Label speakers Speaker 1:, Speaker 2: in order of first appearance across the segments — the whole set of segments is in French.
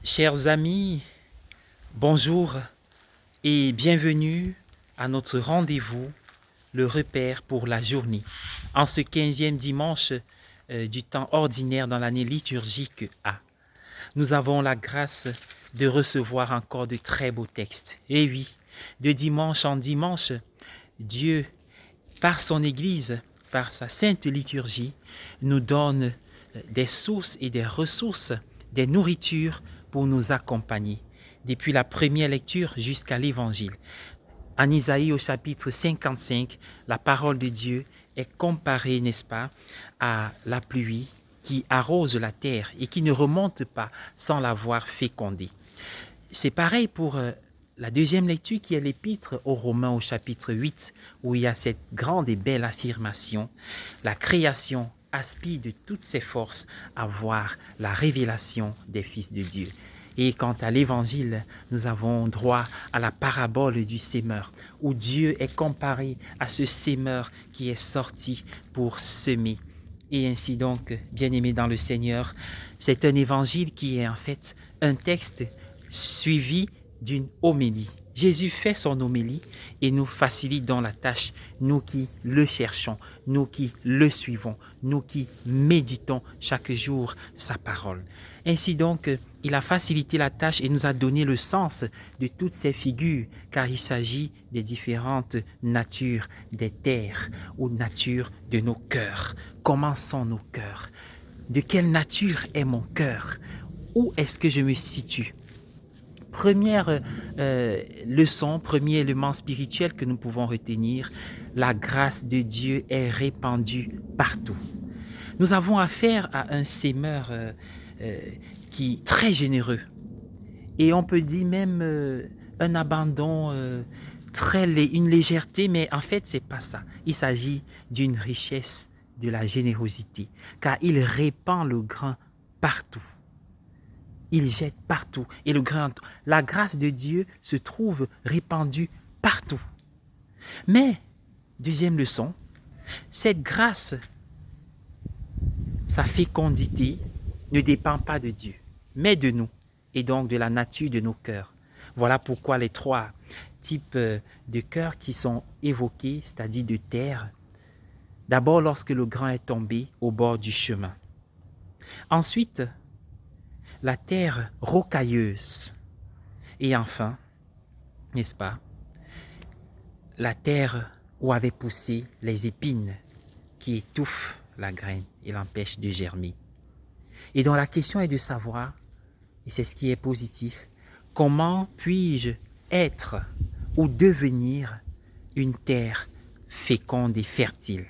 Speaker 1: Chers amis, bonjour et bienvenue à notre rendez-vous, le repère pour la journée. En ce 15e dimanche du temps ordinaire dans l'année liturgique A, nous avons la grâce de recevoir encore de très beaux textes. Et oui, de dimanche en dimanche, Dieu, par son Église, par sa sainte liturgie, nous donne des sources et des ressources, des nourritures pour nous accompagner, depuis la première lecture jusqu'à l'Évangile. En Isaïe au chapitre 55, la parole de Dieu est comparée, n'est-ce pas, à la pluie qui arrose la terre et qui ne remonte pas sans l'avoir fécondée. C'est pareil pour la deuxième lecture qui est l'épître aux Romains au chapitre 8, où il y a cette grande et belle affirmation. La création aspire de toutes ses forces à voir la révélation des fils de Dieu. Et quant à l'évangile, nous avons droit à la parabole du sémeur, où Dieu est comparé à ce sémeur qui est sorti pour semer. Et ainsi donc, bien-aimés dans le Seigneur, c'est un évangile qui est en fait un texte suivi d'une homélie. Jésus fait son homélie et nous facilite dans la tâche, nous qui le cherchons, nous qui le suivons, nous qui méditons chaque jour sa parole. Ainsi donc, il a facilité la tâche et nous a donné le sens de toutes ces figures, car il s'agit des différentes natures des terres ou natures de nos cœurs. Comment sont nos cœurs? De quelle nature est mon cœur? Où est-ce que je me situe? Première leçon, premier élément spirituel que nous pouvons retenir, la grâce de Dieu est répandue partout. Nous avons affaire à un sémeur qui est très généreux et on peut dire même un abandon, une légèreté, mais en fait c'est pas ça. Il s'agit d'une richesse de la générosité, car il répand le grain partout. Il jette partout. Et la grâce de Dieu se trouve répandue partout. Mais, deuxième leçon, cette grâce, sa fécondité, ne dépend pas de Dieu, mais de nous, et donc de la nature de nos cœurs. Voilà pourquoi les trois types de cœurs qui sont évoqués, c'est-à-dire de terre, d'abord lorsque le grain est tombé au bord du chemin. Ensuite, la terre rocailleuse. Et enfin, n'est-ce pas, la terre où avaient poussé les épines qui étouffent la graine et l'empêchent de germer. Et donc la question est de savoir, et c'est ce qui est positif, comment puis-je être ou devenir une terre féconde et fertile?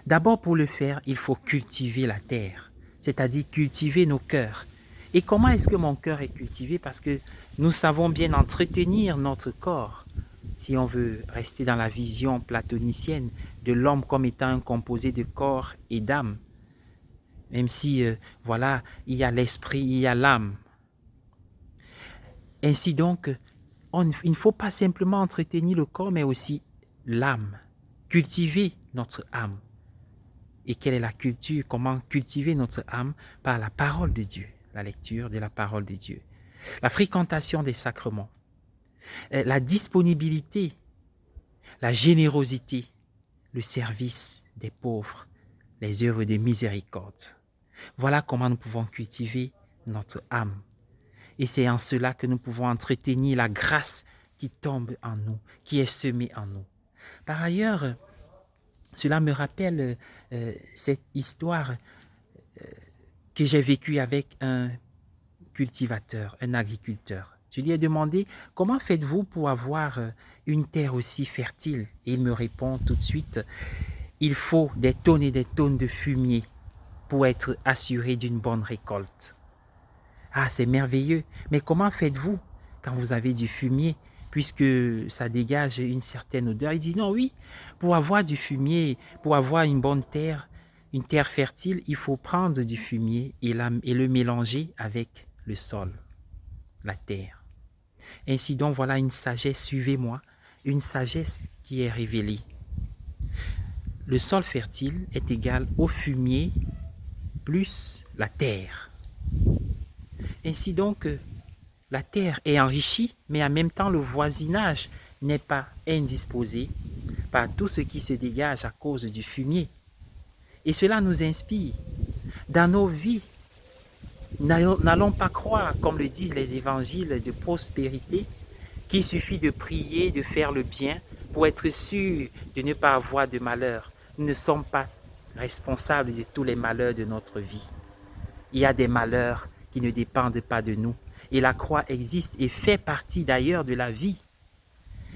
Speaker 1: D'abord, pour le faire, il faut cultiver la terre, c'est-à-dire cultiver nos cœurs. Et comment est-ce que mon cœur est cultivé? Parce que nous savons bien entretenir notre corps. Si on veut rester dans la vision platonicienne de l'homme comme étant un composé de corps et d'âme, même si, voilà, il y a l'esprit, il y a l'âme. Ainsi donc, il ne faut pas simplement entretenir le corps, mais aussi l'âme, cultiver notre âme. Et quelle est la culture? Comment cultiver notre âme? Par la parole de Dieu, la lecture de la parole de Dieu, la fréquentation des sacrements, la disponibilité, la générosité, le service des pauvres, les œuvres de miséricorde. Voilà comment nous pouvons cultiver notre âme. Et c'est en cela que nous pouvons entretenir la grâce qui tombe en nous, qui est semée en nous. Par ailleurs, cela me rappelle cette histoire que j'ai vécue avec un cultivateur, un agriculteur. Je lui ai demandé, comment faites-vous pour avoir une terre aussi fertile? Et il me répond tout de suite, il faut des tonnes et des tonnes de fumier pour être assuré d'une bonne récolte. Ah, c'est merveilleux. Mais comment faites-vous quand vous avez du fumier, puisque ça dégage une certaine odeur? Il dit non, oui, pour avoir du fumier, pour avoir une bonne terre, une terre fertile, il faut prendre du fumier et le mélanger avec le sol, la terre. Ainsi donc, voilà une sagesse, suivez-moi, une sagesse qui est révélée. Le sol fertile est égal au fumier plus la terre. Ainsi donc, la terre est enrichie, mais en même temps, le voisinage n'est pas indisposé par tout ce qui se dégage à cause du fumier. Et cela nous inspire. Dans nos vies, n'allons pas croire, comme le disent les évangiles de prospérité, qu'il suffit de prier, de faire le bien pour être sûr de ne pas avoir de malheur. Nous ne sommes pas responsables de tous les malheurs de notre vie. Il y a des malheurs qui ne dépendent pas de nous. Et la croix existe et fait partie d'ailleurs de la vie.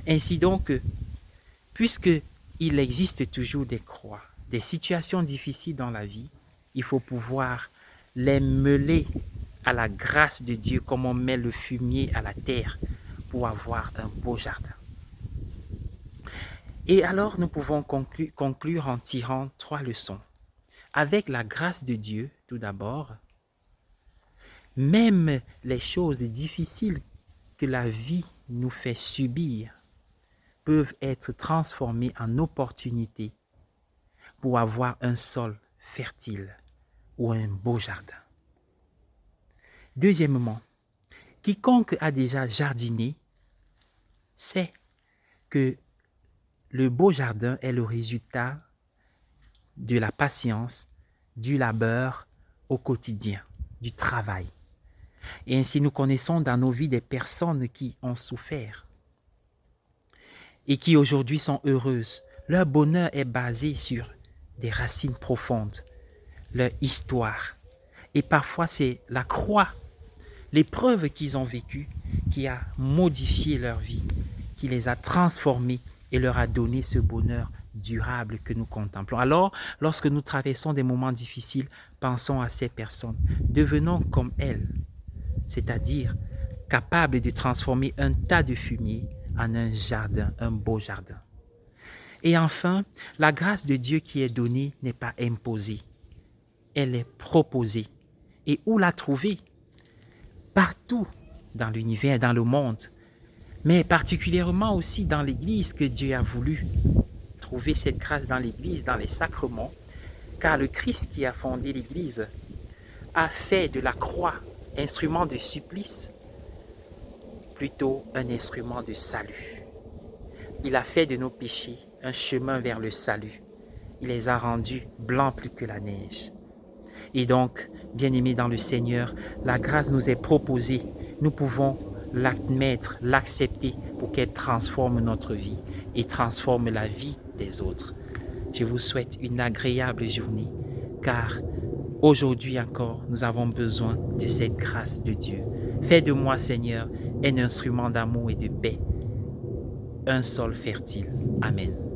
Speaker 1: Ainsi donc, puisque il existe toujours des croix, des situations difficiles dans la vie, il faut pouvoir les mêler à la grâce de Dieu comme on met le fumier à la terre pour avoir un beau jardin. Et alors nous pouvons conclure en tirant 3 leçons. Avec la grâce de Dieu, tout d'abord, même les choses difficiles que la vie nous fait subir peuvent être transformées en opportunités pour avoir un sol fertile ou un beau jardin. Deuxièmement, quiconque a déjà jardiné sait que le beau jardin est le résultat de la patience, du labeur au quotidien, du travail. Et ainsi nous connaissons dans nos vies des personnes qui ont souffert et qui aujourd'hui sont heureuses. Leur bonheur est basé sur des racines profondes, leur histoire. Et parfois c'est la croix, l'épreuve qu'ils ont vécue qui a modifié leur vie, qui les a transformés et leur a donné ce bonheur durable que nous contemplons. Alors, lorsque nous traversons des moments difficiles, pensons à ces personnes. Devenons comme elles, c'est-à-dire capables de transformer un tas de fumier en un jardin, un beau jardin. Et enfin, la grâce de Dieu qui est donnée n'est pas imposée. Elle est proposée. Et où la trouver? Partout dans l'univers, dans le monde, mais particulièrement aussi dans l'Église que Dieu a voulu trouver cette grâce dans l'Église, dans les sacrements, car le Christ qui a fondé l'Église a fait de la croix instrument de supplice, plutôt un instrument de salut. Il a fait de nos péchés un chemin vers le salut. Il les a rendus blancs plus que la neige. Et donc, bien-aimés dans le Seigneur, la grâce nous est proposée. Nous pouvons l'admettre, l'accepter pour qu'elle transforme notre vie et transforme la vie des autres. Je vous souhaite une agréable journée, car aujourd'hui encore, nous avons besoin de cette grâce de Dieu. Fais de moi, Seigneur, un instrument d'amour et de paix, un sol fertile. Amen.